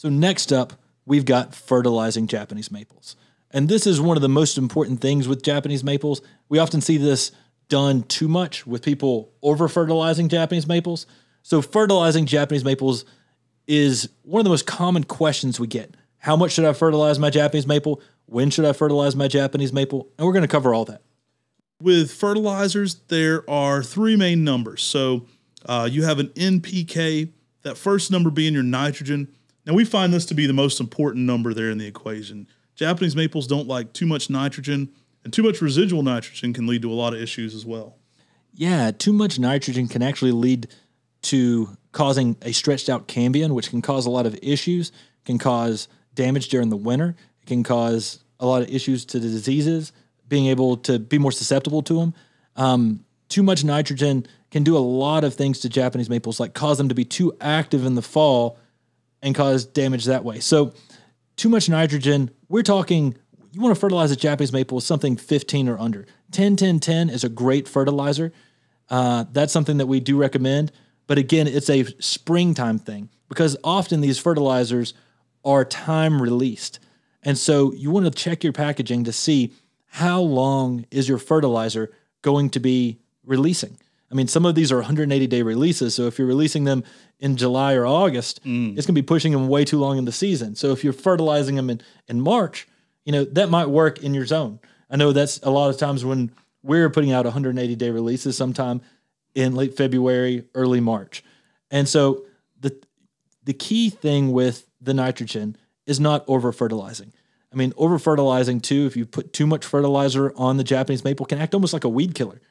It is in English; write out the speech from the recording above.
So next up, we've got fertilizing Japanese maples. And this is one of the most important things with Japanese maples. We often see this done too much with people over-fertilizing Japanese maples. So fertilizing Japanese maples is one of the most common questions we get. How much should I fertilize my Japanese maple? When should I fertilize my Japanese maple? And we're going to cover all that. With fertilizers, there are three main numbers. So you have an NPK, that first number being your nitrogen. Now we find this to be the most important number there in the equation. Japanese maples don't like too much nitrogen, and too much residual nitrogen can lead to a lot of issues as well. Yeah, too much nitrogen can actually lead to causing a stretched out cambium, which can cause a lot of issues, can cause damage during the winter. It can cause a lot of issues to the diseases, being able to be more susceptible to them. Too much nitrogen can do a lot of things to Japanese maples, like cause them to be too active in the fall and cause damage that way. So too much nitrogen, we're talking, you want to fertilize a Japanese maple with something 15 or under. 10-10-10 is a great fertilizer. That's something that we do recommend. But again, it's a springtime thing because often these fertilizers are time released. And so you want to check your packaging to see how long is your fertilizer going to be releasing. I mean, some of these are 180-day releases. So if you're releasing them in July or August, it's going to be pushing them way too long in the season. So if you're fertilizing them in March, that might work in your zone. I know that's a lot of times when we're putting out 180-day releases sometime in late February, early March. And so the key thing with the nitrogen is not over-fertilizing. I mean, over-fertilizing too, if you put too much fertilizer on the Japanese maple, can act almost like a weed killer.